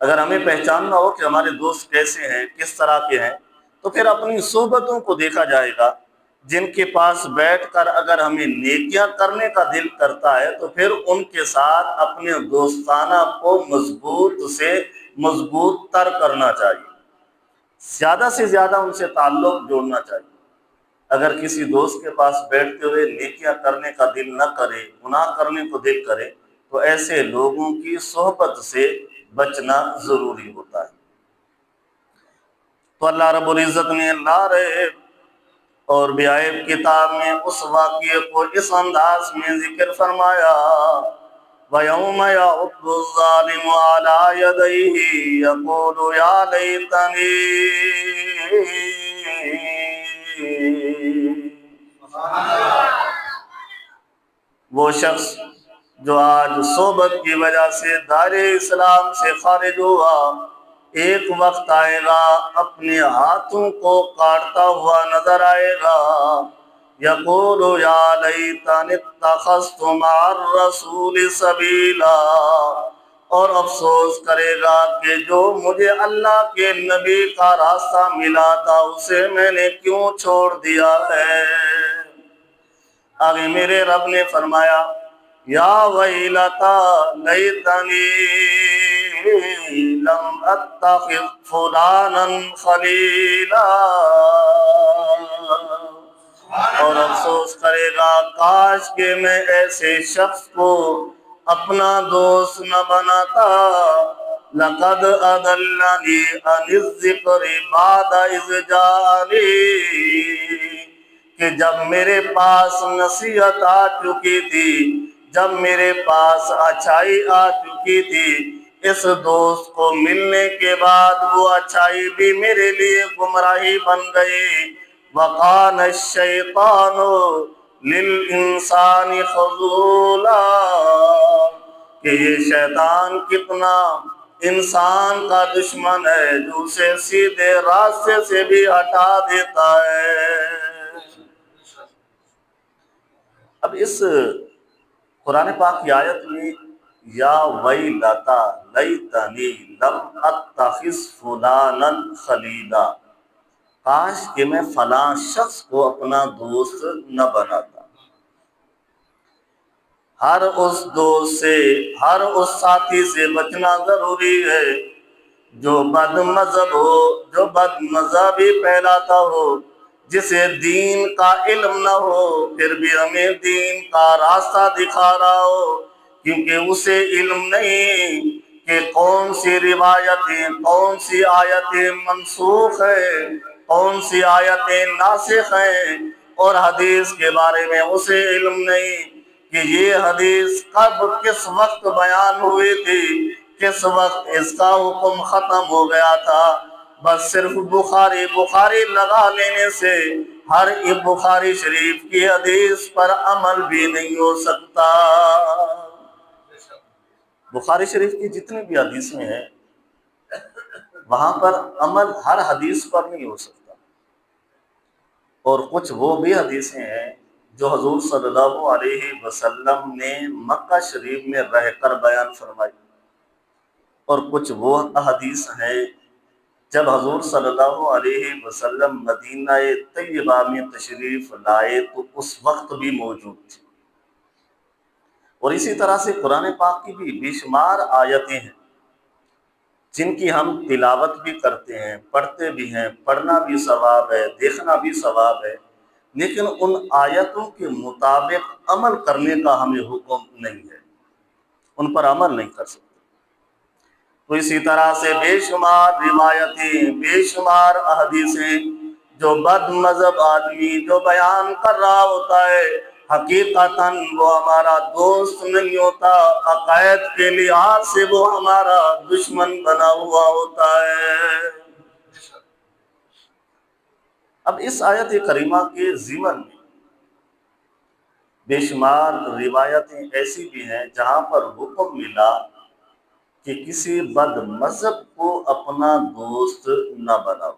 اگر ہمیں پہچاننا ہو کہ ہمارے دوست کیسے ہیں، کس طرح کے ہیں، تو پھر اپنی صحبتوں کو دیکھا جائے گا۔ جن کے پاس بیٹھ کر اگر ہمیں نیکیاں کرنے کا دل کرتا ہے تو پھر ان کے ساتھ اپنے دوستانہ کو مضبوط سے مضبوط تر کرنا چاہیے، زیادہ سے زیادہ ان سے تعلق جوڑنا چاہیے۔ اگر کسی دوست کے پاس بیٹھتے ہوئے نیکیاں کرنے کا دل نہ کرے، گناہ کرنے کو دل کرے، تو ایسے لوگوں کی صحبت سے بچنا ضروری ہوتا ہے۔ تو اللہ رب العزت نے لا ریب اور بے عیب کتاب میں اس واقعے کو اس انداز میں ذکر فرمایا، وَيَوْمَ يَعُضُّ الظَّالِمُ عَلَىٰ يَدَيْهِ يَقُولُ يَا لَيْتَنِي وہ شخص جو آج صحبت کی وجہ سے دائرہ اسلام سے خارج ہوا، ایک وقت آئے گا اپنے ہاتھوں کو کاٹتا ہوا نظر آئے گا، یقول یا لیتنی اتخذت مع الرسول سبیلا، اور افسوس کرے گا کہ جو مجھے اللہ کے نبی کا راستہ ملا تھا اسے میں نے کیوں چھوڑ دیا ہے۔ آگے میرے رب نے فرمایا، یا ویلتا لیتنی لم اتخذ فلانا خلیلا، اور افسوس کرے گا کاش کہ میں ایسے شخص کو اپنا دوست نہ بناتا، لقد اضلنی عن الذکر بعد اذ جاءنی، کہ جب میرے پاس نصیحت آ چکی تھی، جب میرے پاس اچھائی آ چکی تھی، اس دوست کو ملنے کے بعد وہ اچھائی بھی میرے لیے گمراہی بن گئی۔ وَقَانَ الشَّيْطَانُ لِلْإِنسَانِ خَذُولًا، کہ یہ شیطان کتنا انسان کا دشمن ہے جو اسے سیدھے راستے سے بھی ہٹا دیتا ہے۔ اب اس قرآن پاک کی آیت میں یا ویلتا لیتنی لم اتخذ فلانا خلیلا، کاش کہ میں فلاں شخص کو اپنا دوست نہ بناتا۔ ہر اس دوست سے، ہر اس ساتھی سے بچنا ضروری ہے جو بد مذہب ہو، جو بد مذہبی پھیلاتا ہو، جسے دین کا علم نہ ہو پھر بھی ہمیں دین کا راستہ دکھا رہا ہو، کیونکہ اسے علم نہیں کہ کون سی روایتیں، کون سی آیتیں منسوخ ہیں، کون سی آیتیں ناسخ ہیں، اور حدیث کے بارے میں اسے علم نہیں کہ یہ حدیث کب کس وقت بیان ہوئی تھی، کس وقت اس کا حکم ختم ہو گیا تھا۔ بس صرف بخاری لگا لینے سے ہر ایک بخاری شریف کی حدیث پر عمل بھی نہیں ہو سکتا۔ بخاری شریف کی جتنی بھی حدیثیں ہیں وہاں پر عمل ہر حدیث پر نہیں ہو سکتا، اور کچھ وہ بھی حدیثیں ہیں جو حضور صلی اللہ علیہ وسلم نے مکہ شریف میں رہ کر بیان فرمائی، اور کچھ وہ احادیث ہیں جب حضور صلی اللہ علیہ وسلم مدینہ طیبہ میں تشریف لائے تو اس وقت بھی موجود تھی۔ اور اسی طرح سے قرآن پاک کی بھی بے شمار آیتیں ہیں جن کی ہم تلاوت بھی کرتے ہیں، پڑھتے بھی ہیں، پڑھنا بھی ثواب ہے، دیکھنا بھی ثواب ہے، لیکن ان آیتوں کے مطابق عمل کرنے کا ہمیں حکم نہیں ہے، ان پر عمل نہیں کر سکتے۔ تو اسی طرح سے بے شمار روایتیں، بے شمار احادیثیں جو بد مذہب آدمی جو بیان کر رہا ہوتا ہے حقیقتاً وہ ہمارا دوست نہیں ہوتا، عقائد کے لحاظ سے وہ ہمارا دشمن بنا ہوا ہوتا ہے۔ اب اس آیت کریمہ کے ضمن میں بے شمار روایتیں ایسی بھی ہیں جہاں پر حکم ملا کہ کسی بد مذہب کو اپنا دوست نہ بناؤ،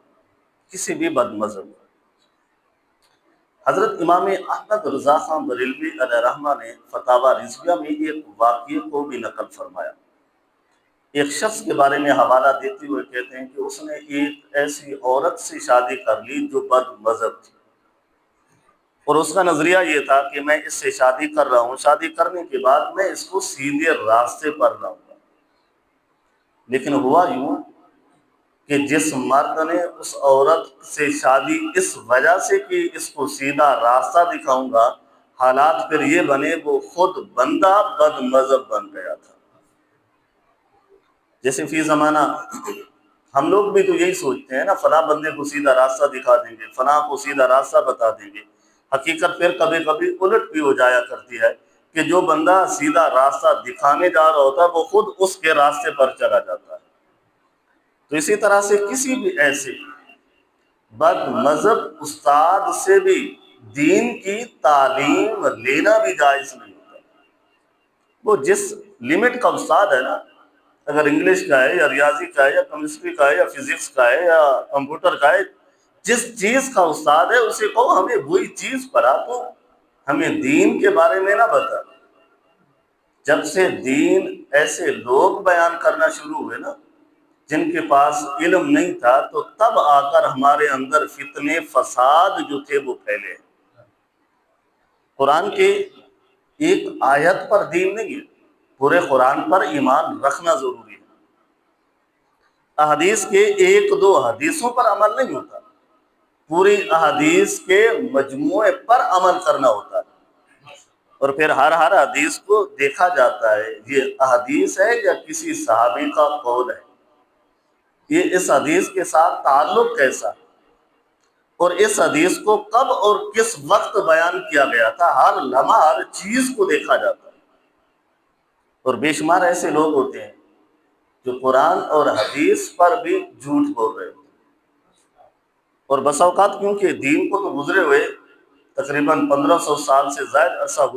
کسی بھی بد مذہب کو۔ حضرت امام احمد رضا خان بریلوی علیہ رحمہ نے فتاوی رضویہ میں ایک واقعے کو بھی نقل فرمایا۔ ایک شخص کے بارے میں حوالہ دیتے ہوئے کہتے ہیں کہ اس نے ایک ایسی عورت سے شادی کر لی جو بد مذہب تھی، اور اس کا نظریہ یہ تھا کہ میں اس سے شادی کر رہا ہوں، شادی کرنے کے بعد میں اس کو سیدھے راستے پر لاؤں گا۔ لیکن ہوا یوں کہ جس مرد نے اس عورت سے شادی اس وجہ سے کہ اس کو سیدھا راستہ دکھاؤں گا، حالات پھر یہ بنے وہ خود بندہ بد مذہب بن گیا تھا۔ جیسے فی زمانہ ہم لوگ بھی تو یہی سوچتے ہیں نا، فلاں بندے کو سیدھا راستہ دکھا دیں گے، فلاں کو سیدھا راستہ بتا دیں گے۔ حقیقت پھر کبھی کبھی الٹ بھی ہو جایا کرتی ہے کہ جو بندہ سیدھا راستہ دکھانے جا رہا ہوتا ہے وہ خود اس کے راستے پر چلا جاتا ہے۔ تو اسی طرح سے کسی بھی ایسے بد مذہب استاد سے بھی دین کی تعلیم لینا بھی جائز نہیں ہوتا۔ وہ جس لمٹ کا استاد ہے نا، اگر انگلش کا ہے یا ریاضی کا ہے یا کیمسٹری کا ہے یا فزکس کا ہے یا کمپیوٹر کا ہے، جس چیز کا استاد ہے اسے کہو ہمیں وہی چیز پڑھا، تو ہمیں دین کے بارے میں نہ بتا۔ جب سے دین ایسے لوگ بیان کرنا شروع ہوئے نا جن کے پاس علم نہیں تھا، تو تب آ کر ہمارے اندر فتنے فساد جو تھے وہ پھیلے۔ قرآن کے ایک آیت پر دین نہیں ہے، پورے قرآن پر ایمان رکھنا ضروری ہے۔ احادیث کے ایک دو حدیثوں پر عمل نہیں ہوتا، پوری احادیث کے مجموعے پر عمل کرنا ہوتا ہے، اور پھر ہر حدیث کو دیکھا جاتا ہے یہ احادیث ہے یا کسی صحابی کا قول ہے، یہ اس حدیث کے ساتھ تعلق کیسا، اور اس حدیث کو کب اور کس وقت بیان کیا گیا تھا، ہر لمحہ ہر چیز کو دیکھا جاتا ہے۔ اور بے شمار ایسے لوگ ہوتے ہیں جو قرآن اور حدیث پر بھی جھوٹ بول رہے ہوتے ہیں، اور بسا اوقات کیونکہ دین کو تو گزرے ہوئے تقریباً 1500 سال سے زائد عرصہ